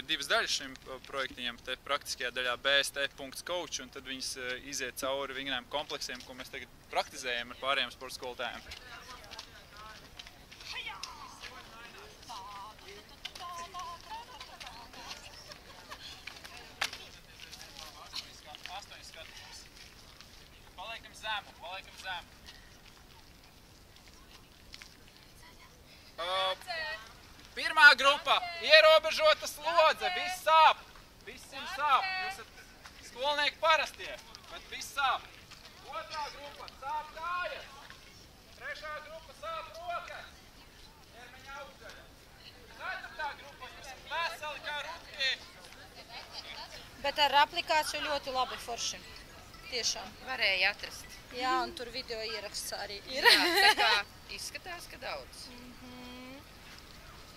divas daļas šim projektiņam. Te praktiskajā daļā bst.coach, un tad viņas iziet cauri vingrinājumu kompleksiem, ko mēs tagad praktizējam ar pārējiem sporta skolotājiem. Paliekam zemu. Pirmā grupa – ierobežota slodze, viss sāp. Visiem sāp. Jūs esat skolnieki parastie, bet viss sāp. Otrā grupa – sāp kājas. Trešā grupa – sāp rokas. Ķermeņa augšdaļa. Ceturtā grupa – jūs esat veseli kā rutki. Bet ar aplikāciju ļoti labi forši. Tiešām. Varēja atrast. Jā, un tur video ieraksts arī ir. Jā, tā kā izskatās, ka daudz.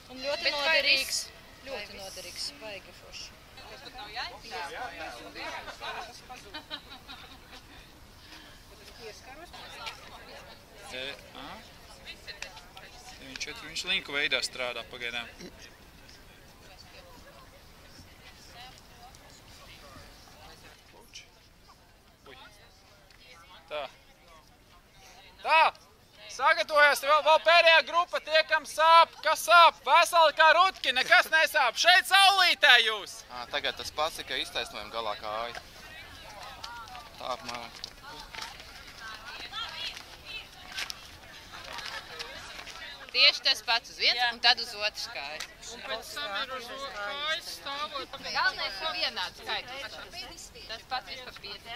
Un ļoti noderīgs. Ļoti noderīgs. Baigi forši. Viņš linku veidā strādā pagaidām. Tā! Sagatavojās, vēl pēdējā grupa, tie, kam sāp, kas sāp, veseli kā rutki, nekas nesāp. Šeit saulītē jūs! Tagad tas pats, tikai iztaisnojam galā kāju. Tā apmēram. Tieši tas pats uz viens un tad uz otru kāju. Un pēc tam ir uz kājas stāvot. Galvenais ir vienāds skaitlis. Tas pats vispār pietē.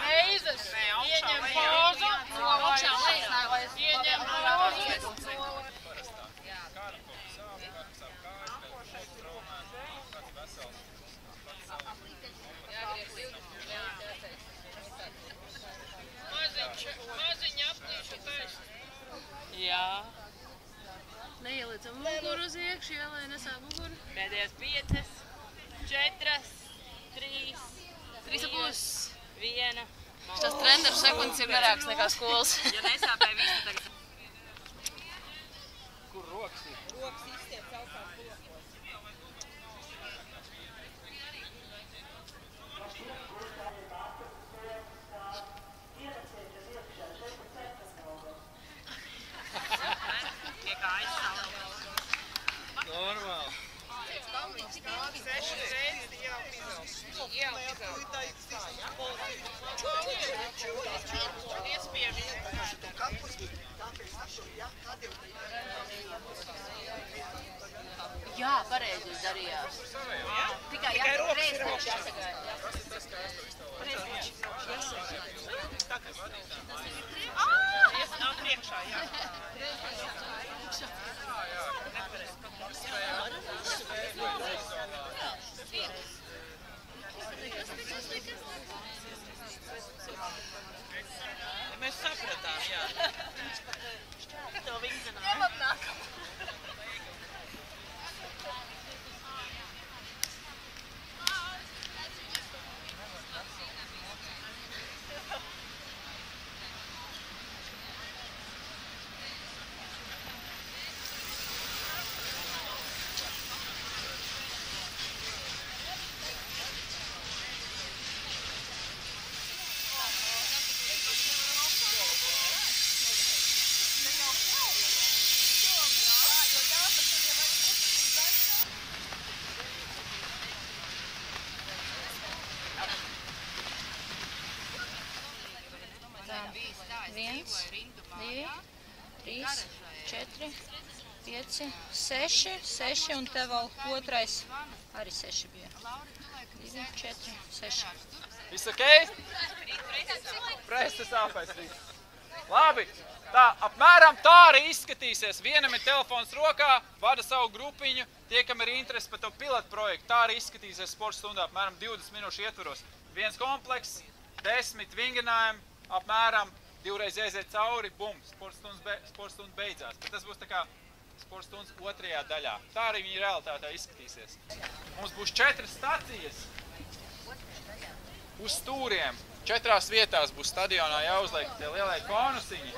Reizes ieņem pauzu, ieņem pauzu. Maziņa aplīša taisa. Jā. Neieliecam muguru uz iekšu, jā, lai nesāp muguru. Pēdējās 5, 4, 3, 1. Šis treneru sekundes ir garāks nekā skolas. Ja nesāpēja visu tagad. Kur rokas ir? Rokas izstiep augstās rokas. Normāli. 6 reizes Jā, pareizi jūs darījāt. Tikai reiz priekš jāsagāja. priekšā, jā. Mēs sapratām, jā. Tev viņi zināja. Ņemam nākamu. Viens, 2, 3, 4, 5, 6 un te vēl otrais arī 6 bija. 2, 4, 6. Viss ok? Presta sāpēs viss. Labi, tā apmēram tā arī izskatīsies. Vienam ir telefons rokā, vada savu grupiņu, tie, kam ir interesi par to pilotu projektu, tā arī izskatīsies sporta stundā apmēram 20 minūšu ietvaros. Viens komplekss, 10 vingrinājumi, apmēram 2 reiz aiziet cauri, bum, sporta stunda beidzās. Bet tas būs tā kā sporta stundas otrajā daļā. Tā arī viņa realitātē izskatīsies. Mums būs 4 stacijas uz stūriem. 4 vietās būs stadionā jāuzliek tie lielie konusiņi.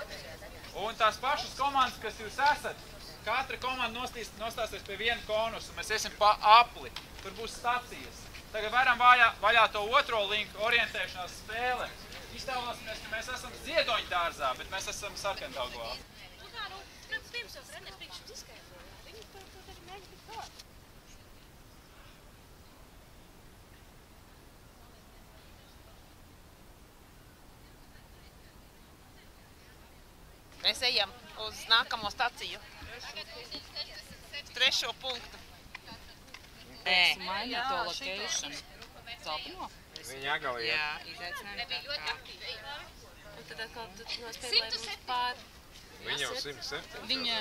Un tās pašas komandas, kas jūs esat, katra komanda nostāsies pie viena konusa. Mēs iesim pa apli. Tur būs stacijas. Tagad varam vaļā to otro linku orientēšanās spēle. Iztēlosimies, ka mēs esam Ziedoņu dārzā, bet mēs esam Sarkandauglā. Nu kā, pirms jau treneris priekš izskaidroja. Viņi par to arī mēģina tik klāt. Mēs ejam uz nākamo staciju. Trešo punktu. Mainīt to location. Zeltino? Viņa agal iet. Jā, izaicinājumi tā kā. Un tad atkal nospēlē mums pār. Viņa jau 107. Viņa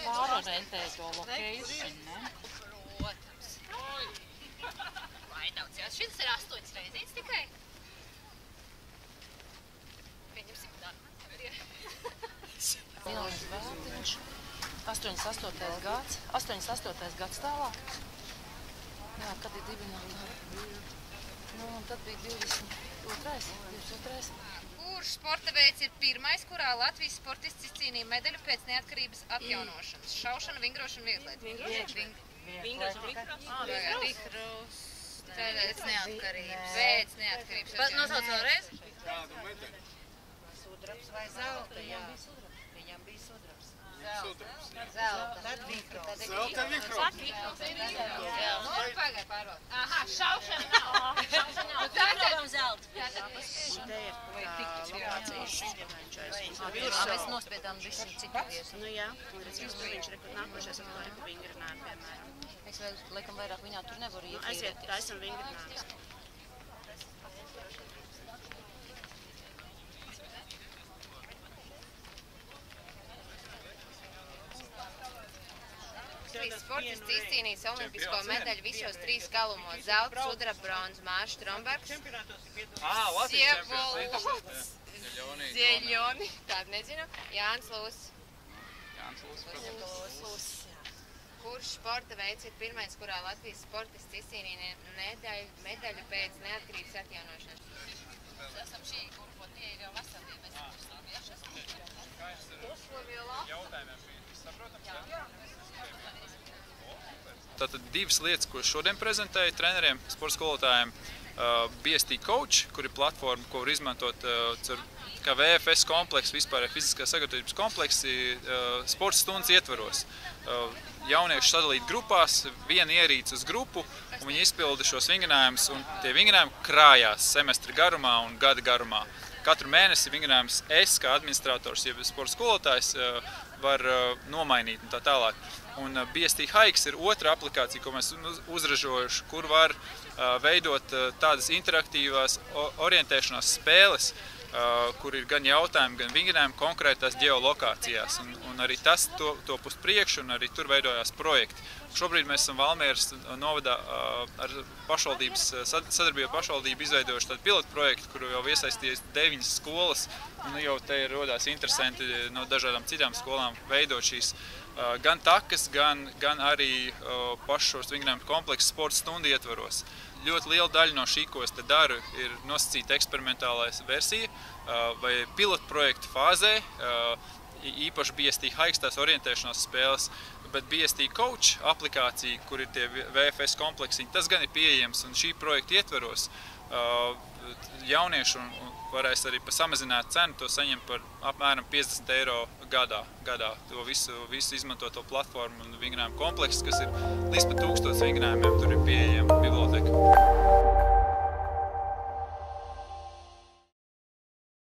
pārorientē to location, ne? Protams. Vai daudz jau. Šis ir 8 reizīts tikai. Pieņemsim darbu. Milāns Vērtiņš. 88. gads tālāk. Jā, kad ir dibināta. Nu, un tad bija 22. Kurš sporta veids ir pirmais, kurā Latvijas sportists izcīnīja medaļu pēc neatkarības atjaunošanas? Šaušana, vingrošana, vieglatlētība. Vingrošana? Vikros. Pēc neatkarības. Pēc neatkarības. Nosauc vēlreiz? Kādu medaļu? Sudrabs vai zelta, jā. Viņam bija sudrabs. Zelta. Tad vikro. Zelta vikro. Nu, pagaid pārbaud. Aha, Šaušana nav. Šaušana nav. Tātad zelta. Un te ir tā lokācijas izņemējušais. mēs nospiedām visu citu viesu. Nu jā, viņš rekord nākošais atkal ir vingrinājumi, piemēram. Es vēl, laikam, vairāk viņā tur nevaru Nu, aiziet, ietīrēties. taisam vingrinājumus. Sportists izcīnījis olimpisko medaļu visos 3 galumos. Zelta, sudraba, bronza, Mārš Trombergs. Latvijas Zieļoni, tādu nezinu. Jānis Lūs. Kurš sporta veids ir pirmais, kurā Latvijas sportists izcīnīja medaļu pēc neatkarības atjaunošanas? Mēs esam šī grupa, tie ir jau veselī. Mēs esam jautājumiem. Saprotams, jā? Tātad 2 lietas, ko šodien prezentēju treneriem, sporta skolotājiem. BST Coach, kur ir platforma, ko var izmantot kā VFS kompleks, vispār fiziskā sagatavības kompleksi, sporta stundas ietvaros. Jaunieši sadalīt grupās, viena ierīce uz grupu, un viņi izpilda šos vingrinājumus, un tie vingrinājumi krājās semestra garumā un gada garumā. Katru mēnesi vingrinājums es, kā administrators, jeb sporta skolotājs, var nomainīt un tā tālāk. Un BST Hikes ir otra aplikācija, ko mēs uzražojuši, kur var veidot tādas interaktīvās orientēšanās spēles, kur ir gan jautājumi, gan vingrinājumi konkrētās ģeolokācijās. Un arī tas top uz priekšu, un arī tur veidojās projekti. Šobrīd mēs esam Valmieras novadā ar sadarbību pašvaldību izveidojuši tādu pilotu projektu, kuru jau iesaistījies 9 skolas, un jau te ir rodās interesanti no dažādām citām skolām veidot šīs gan takas, gan arī pašos vingrinājumu kompleksu sporta stundu ietvaros. Ļoti liela daļa no šī, ko es te daru, ir nosacīta eksperimentālais versija vai pilotu projektu fāzē, īpaši BST Hikes, tās orientēšanās spēles, bet BST Coach aplikācija, kur ir tie VFS kompleksiņi, tas gan ir pieejams, un šī projekta ietveros jaunieši varēs arī par samazinātu cenu to saņemt par apmēram 50 eiro gadā. To visu izmanto to platformu un vingrinājumu kompleksu, kas ir līdz pat 1000 vingrinājumiem, tur ir pieejama biblioteka.